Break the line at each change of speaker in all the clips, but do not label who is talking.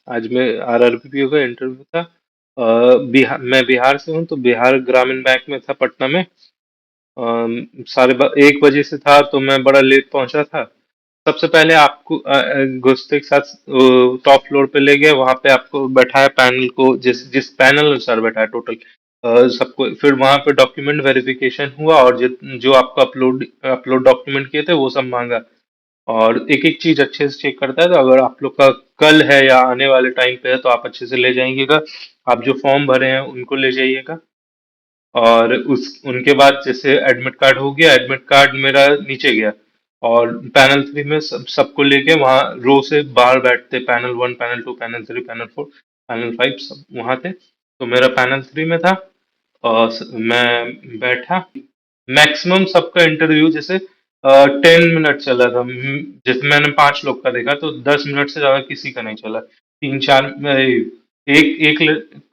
आज मैं आरआरबी का इंटरव्यू था। बिहार, मैं बिहार से हूँ, तो बिहार ग्रामीण बैंक में था पटना में। 1 बजे से था, तो मैं बड़ा लेट पहुंचा था। सबसे पहले आपको घुसते के साथ टॉप फ्लोर पे ले गए, वहां पे आपको बैठाया पैनल को, जिस जिस पैनल अनुसार बैठाया टोटल सबको। फिर वहां पे डॉक्यूमेंट वेरिफिकेशन हुआ, और जो आपको अपलोड अपलोड डॉक्यूमेंट किए थे वो सब मांगा। और एक एक चीज अच्छे से चेक करता है, तो अगर आप लोग का कल है या आने वाले टाइम पे है तो आप अच्छे से ले जाइएगा। आप जो फॉर्म भरे हैं उनको ले जाइएगा। और उस उनके बाद जैसे एडमिट कार्ड हो गया, एडमिट कार्ड मेरा नीचे गया। और पैनल 3 में सबको लेके वहाँ रो से बाहर बैठते, panel 1, panel 2, panel 3, panel 4, panel 5 सब वहाँ थे। तो मेरा पैनल 3 में था। और मैं बैठा। मैक्सिमम सबका इंटरव्यू जैसे 10 मिनट चला था। जैसे मैंने 5 लोग का देखा, तो 10 मिनट से ज्यादा किसी का नहीं चला। तीन चार एक एक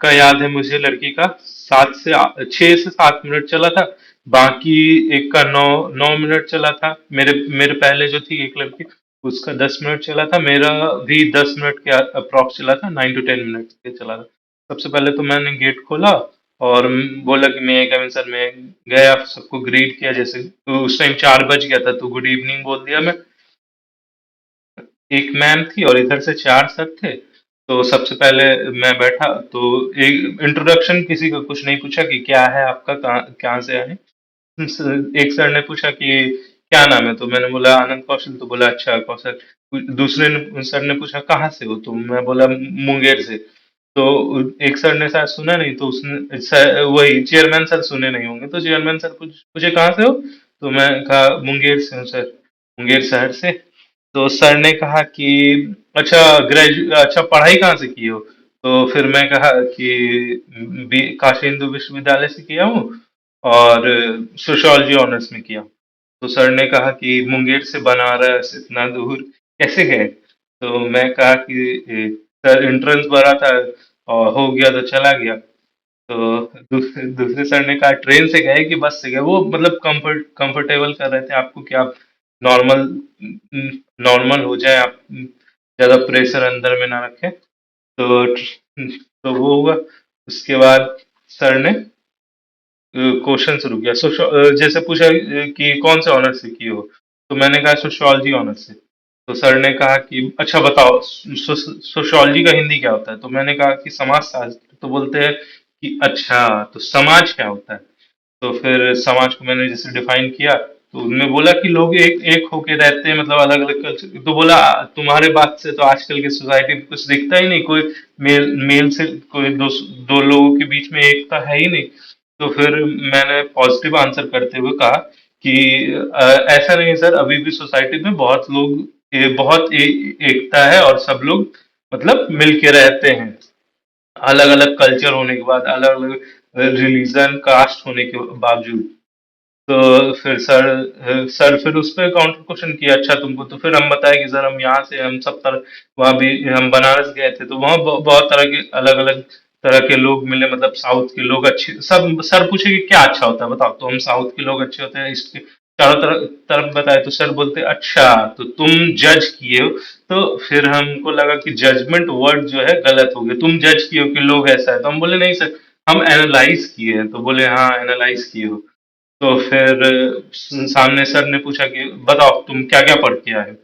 का याद है मुझे, लड़की का 6 से 7 मिनट चला था। बाकी एक का 9 9 मिनट चला था। मेरे मेरे पहले जो थी एक लड़की, उसका 10 मिनट चला था। मेरा भी 10 मिनट के अप्रॉक्स चला था, 9 to 10 मिनट के चला था। सबसे पहले तो मैंने गेट खोला और बोला कि मैं कमिंग सर। मैं गया, सबको ग्रीट किया। जैसे तो उस टाइम 4 बज गया था, तो गुड इवनिंग बोल दिया मैं। एक मैम थी और इधर से 4 सर थे। तो सबसे पहले मैं बैठा, तो एक इंट्रोडक्शन, किसी का कुछ नहीं पूछा कि क्या है आपका, कहाँ कहाँ से आए। एक सर ने पूछा कि क्या नाम है, तो मैंने बोला आनंद कौशल। तो बोला अच्छा कौशल। सर ने पूछा कहाँ से हो, तो मैं बोला मुंगेर से। तो एक सर ने शायद सुना नहीं, तो वही चेयरमैन सर सुने नहीं होंगे, तो चेयरमैन सर पूछे कहाँ से हो। तो मैं कहा मुंगेर से हूँ सर, मुंगेर शहर से। तो सर ने कहा कि अच्छा अच्छा पढ़ाई कहाँ से की हो। तो फिर मैं कहा कि काशी हिंदू विश्वविद्यालय से किया हूँ, और सोशियोलॉजी ऑनर्स में किया हूँ। तो सर ने कहा कि मुंगेर से बनारस इतना दूर कैसे गए। तो मैं कहा कि सर एंट्रेंस भरा था और हो गया तो चला गया। तो दूसरे सर ने कहा ट्रेन से गए कि बस से गए। वो मतलब कंफर्टेबल कर रहे थे आपको कि आप नॉर्मल नॉर्मल हो जाए, आप ज्यादा प्रेशर अंदर में ना रखें। तो तो वो हुआ। उसके बाद सर ने क्वेश्चन शुरू किया। जैसे पूछा कि कौन से ऑनर्स से किए हो, तो मैंने कहा सोशियोलॉजी ऑनर्स से। तो सर ने कहा कि अच्छा बताओ सोशियोलॉजी का हिंदी क्या होता है। तो मैंने कहा कि समाज शास्त्र। तो बोलते हैं कि अच्छा, तो समाज क्या होता है। तो फिर समाज को मैंने जैसे डिफाइन किया, तो उनने बोला कि लोग एक एक होके रहते हैं, मतलब अलग अलग कल्चर। तो बोला तुम्हारे बात से तो आजकल की सोसाइटी में कुछ दिखता ही नहीं, कोई मेल मेल से कोई दो लोगों के बीच में एकता है ही नहीं। तो फिर मैंने पॉजिटिव आंसर करते हुए कहा कि ऐसा नहीं है सर, अभी भी सोसाइटी में बहुत लोग बहुत एकता है, और सब लोग मतलब मिल के रहते हैं। अलग अलग कल्चर होने के बाद, अलग अलग रिलीजन कास्ट होने के बावजूद। तो फिर सर फिर उस पर काउंटर क्वेश्चन किया, अच्छा तुमको। तो फिर हम बताए कि सर हम यहाँ से, हम सब तरह, वहाँ भी हम बनारस गए थे, तो वहाँ बहुत तरह के अलग अलग तरह के लोग मिले। मतलब साउथ के लोग अच्छे, सब सर पूछे कि क्या अच्छा होता है बताओ, तो हम साउथ के लोग अच्छे होते हैं इसके चारों तरफ तरफ बताए। तो सर बोलते अच्छा, तो तुम जज किए हो। तो फिर हमको लगा कि जजमेंट वर्ड जो है गलत हो गया, तुम जज किए हो कि लोग ऐसा है। तो हम बोले नहीं सर, हम एनालाइज किए हैं। तो बोले हाँ एनालाइज किए हो। तो फिर सामने सर ने पूछा कि बताओ तुम क्या क्या पढ़ के आए हो।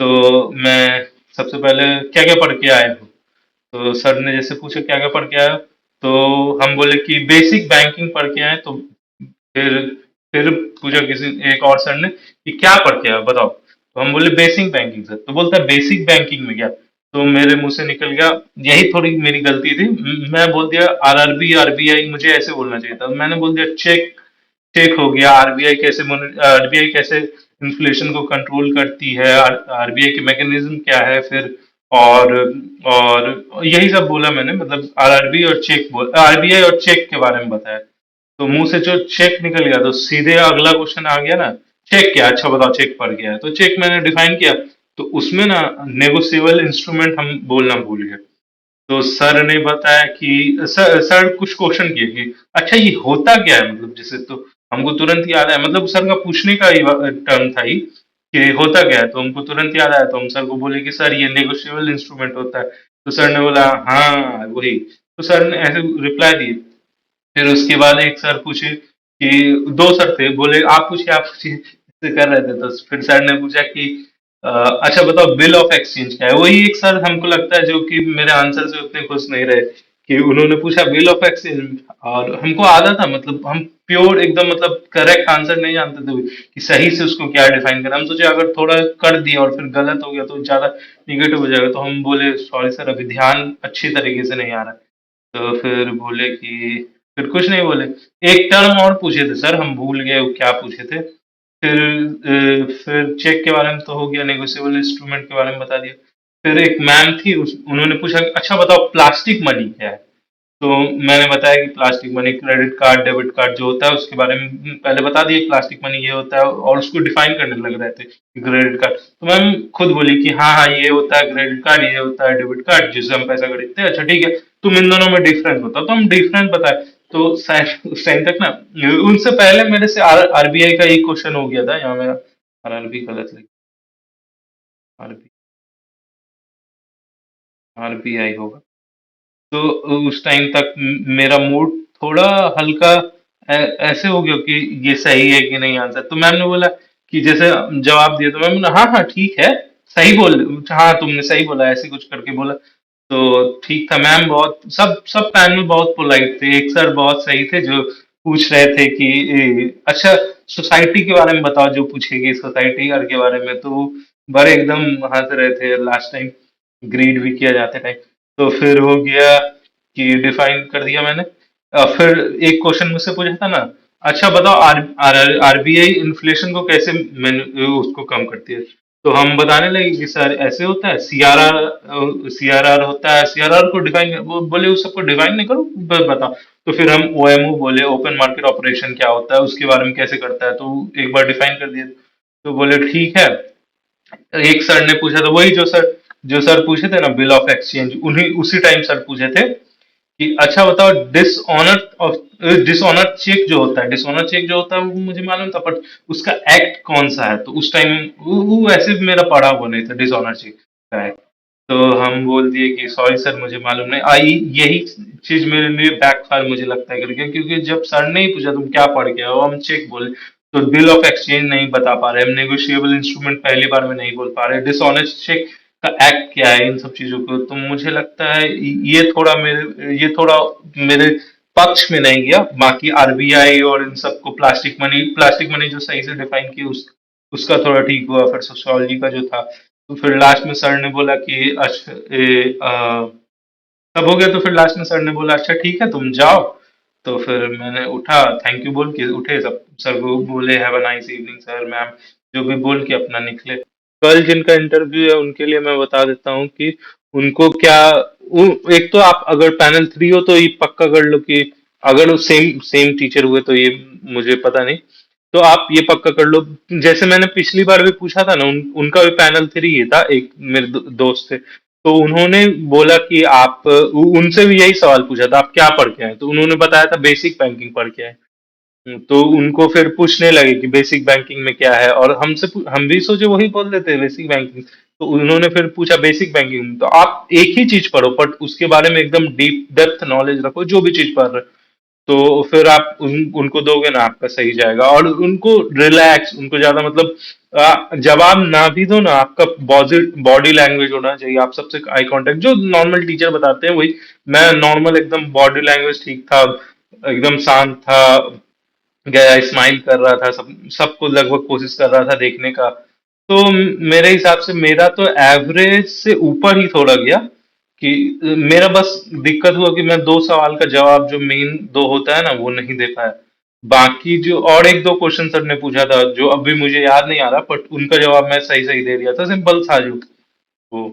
तो मैं सबसे पहले क्या क्या पढ़ के आए हो। तो सर ने जैसे पूछा क्या क्या पढ़ के आए हो, तो हम बोले कि बेसिक बैंकिंग पढ़ के आए। तो फिर फिर पूछा किसी एक और सर ने कि क्या पढ़ के आए हो बताओ। तो हम बोले बेसिक बैंकिंग सर। तो बोलता है बेसिक बैंकिंग में क्या। तो मेरे मुंह से निकल गया, यही थोड़ी मेरी गलती थी। मैं बोल दिया आरआरबी आरबीआई, मुझे ऐसे बोलना चाहिए था। मैंने बोल दिया चेक। चेक हो गया, आरबीआई कैसे इन्फ्लेशन को कंट्रोल करती है, आरबीआई के मैकेनिज्म क्या है फिर। और और यही सब बोला मैंने, मतलब आरआरबी और चेक बोल आरबीआई और चेक के बारे में बताया। तो मुंह से जो चेक निकल गया, तो सीधे अगला क्वेश्चन आ गया ना, चेक क्या, अच्छा बताओ चेक पढ़ गया है। तो चेक मैंने डिफाइन किया। तो उसमें ना नेगोशिएबल इंस्ट्रूमेंट हम बोलना भूल गए। तो सर ने बताया कि सर कुछ क्वेश्चन किए कि अच्छा ये होता क्या है, मतलब जैसे। तो हमको तुरंत याद आया, मतलब सर का पूछने का ही टर्म था ही कि होता क्या है। तो हमको तुरंत याद आया, तो हम सर को बोले कि सर ये नेगोशिएबल इंस्ट्रूमेंट होता है। तो सर ने बोला हाँ वही। तो सर ने ऐसे रिप्लाई दिए। फिर उसके बाद एक सर पूछे कि दो सर थे, बोले आप पूछिए ऐसे कर रहे थे। तो फिर सर ने पूछा कि अच्छा बताओ बिल ऑफ एक्सचेंज क्या है। वही एक सर हमको लगता है जो कि मेरे आंसर से उतने खुश नहीं रहे कि उन्होंने पूछा बिल ऑफ एक्सचेंज। और हमको आधा था, मतलब हम प्योर एकदम मतलब करेक्ट आंसर नहीं जानते थे कि सही से उसको क्या डिफाइन करें। हम सोचे अगर थोड़ा कर दिया और फिर गलत हो गया तो ज्यादा निगेटिव हो जाएगा। तो हम बोले सॉरी सर, अभी ध्यान अच्छी तरीके से नहीं आ रहा है। तो फिर बोले कि फिर कुछ नहीं बोले। एक टर्म और पूछे थे सर, हम भूल गए वो क्या पूछे थे। फिर चेक के बारे में तो हो गया, नेगोशिएबल इंस्ट्रूमेंट के बारे में बता दिया। फिर एक मैम थी, उन्होंने पूछा कि अच्छा बताओ प्लास्टिक मनी क्या है। तो मैंने बताया कि plastic money credit card debit card जो होता है उसके बारे में पहले बता दिए, प्लास्टिक मनी ये होता है, और उसको डिफाइन करने लग रहे थे कि क्रेडिट कार्ड। तो मैम खुद बोली कि हाँ हाँ ये होता है क्रेडिट कार्ड, ये होता है डेबिट कार्ड जिससे हम पैसा खरीदते हैं। अच्छा ठीक है, तुम इन दोनों में डिफरेंस बताओ। तो हम डिफरेंस बताए। तो शायद उस टाइम तक ना उनसे पहले मेरे से आरबीआई का एक क्वेश्चन हो गया था, यहाँ मेरा आरआरबी गलत लिख, आरबी आरबीआई होगा। तो उस टाइम तक मेरा मूड थोड़ा हल्का ऐसे हो गया कि ये सही है कि नहीं आंसर। तो मैम ने बोला कि जैसे जवाब दिया, तो मैम ने हाँ हाँ ठीक है, सही बोल, हाँ तुमने सही बोला, ऐसे कुछ करके बोला। तो ठीक था। मैम बहुत, सब पैनल बहुत पोलाइट थे। एक सर बहुत सही थे जो पूछ रहे थे कि अच्छा सोसाइटी के बारे में बताओ, जो पूछेगी सोसाइटी घर के बारे में। तो वो बड़े एकदम हंस रहे थे लास्ट टाइम, ग्रीड भी किया जाते टाइम। तो फिर हो गया कि डिफाइन कर दिया मैंने। फिर एक क्वेश्चन मुझसे पूछा था ना, अच्छा बताओ आरबीआई इन्फ्लेशन को कैसे उसको कम करती है। तो हम बताने लगे कि सर ऐसे होता है, सीआरआर होता है, सीआरआर को डिफाइन, वो बोले उस सबको डिफाइन नहीं करो, बताओ। तो फिर हम ओएमओ बोले, ओपन मार्केट ऑपरेशन क्या होता है, उसके बारे में कैसे करता है। तो एक बार डिफाइन कर दिया। तो बोले ठीक है। एक सर ने पूछा था, वही जो सर पूछे थे ना बिल ऑफ एक्सचेंज, उन्हीं उसी टाइम सर पूछे थे कि अच्छा बताओ डिसऑनर चेक जो होता है, डिसऑनर चेक जो होता है वो मुझे मालूम था, बट उसका एक्ट कौन सा है। तो उस टाइम वो वैसे भी मेरा पढ़ा हुआ नहीं था डिसऑनर चेक का एक्ट। तो हम बोल दिए कि सॉरी सर मुझे मालूम नहीं आई। यही चीज मेरे लिए बैकफायर मुझे लगता है करके, क्योंकि जब सर ने ही पूछा तुम क्या पढ़ के आओ, हम चेक बोले। तो बिल ऑफ एक्सचेंज नहीं बता पा रहे हम, नेगोशिएबल इंस्ट्रूमेंट पहली बार में नहीं बोल पा रहे, डिसऑनेस्ट चेक का एक्ट क्या है, इन सब चीजों को। तो मुझे लगता है ये थोड़ा मेरे पक्ष में नहीं गया। बाकी आरबीआई और इन सबको प्लास्टिक मनी जो सही से डिफाइन किया उसका थोड़ा ठीक हुआ। फिर सोशियोलॉजी का जो था, तो फिर लास्ट में सर ने बोला कि अच्छा सब हो गया। तो फिर लास्ट में सर ने बोला अच्छा ठीक है तुम जाओ। तो फिर मैंने उठा, थैंक यू बोल के उठे, सब सर को बोले have a nice evening sir ma'am, जो भी बोल के अपना निकले। कल जिनका इंटरव्यू है उनके लिए मैं बता देता हूँ कि उनको क्या, एक तो आप अगर पैनल 3 हो तो ये पक्का कर लो कि अगर वो सेम सेम टीचर हुए तो ये मुझे पता नहीं। तो आप ये पक्का कर लो, जैसे मैंने पिछली बार भी पूछा था ना, उनका भी पैनल 3 ही था, एक मेरे दोस्त थे। तो उन्होंने बोला कि आप उनसे भी यही सवाल पूछा था आप क्या पढ़ के आए, तो उन्होंने बताया था बेसिक बैंकिंग पढ़ के आए। तो उनको फिर पूछने लगे कि बेसिक बैंकिंग में क्या है, और हम भी सोचे वही बोल देते बेसिक बैंकिंग। तो उन्होंने फिर पूछा बेसिक बैंकिंग, तो आप एक ही चीज पढ़ो बट उसके बारे में एकदम डीप डेप्थ नॉलेज रखो, जो भी चीज पढ़ रहे हो। तो फिर आप उनको दोगे ना आपका सही जाएगा। और उनको रिलैक्स, उनको ज्यादा मतलब जवाब ना भी दो ना, आपका बॉडी लैंग्वेज होना चाहिए, आप सबसे आई कांटेक्ट जो नॉर्मल टीचर बताते हैं वही। मैं नॉर्मल एकदम बॉडी लैंग्वेज ठीक था, एकदम शांत था, गया स्माइल कर रहा था, सबको लगभग कोशिश कर रहा था देखने का। तो मेरे हिसाब से मेरा तो एवरेज से ऊपर ही थोड़ा गया कि मेरा बस दिक्कत हुआ कि मैं दो सवाल का जवाब जो मेन दो होता है ना वो नहीं दे पाया। बाकी जो और एक दो क्वेश्चन सर ने पूछा था जो अभी मुझे याद नहीं आ रहा, बट उनका जवाब मैं सही सही दे दिया था, सिंपल था जो वो।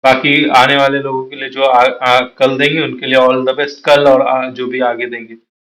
बाकी आने वाले लोगों के लिए जो कल देंगे उनके लिए ऑल द बेस्ट, कल और जो भी आगे देंगे।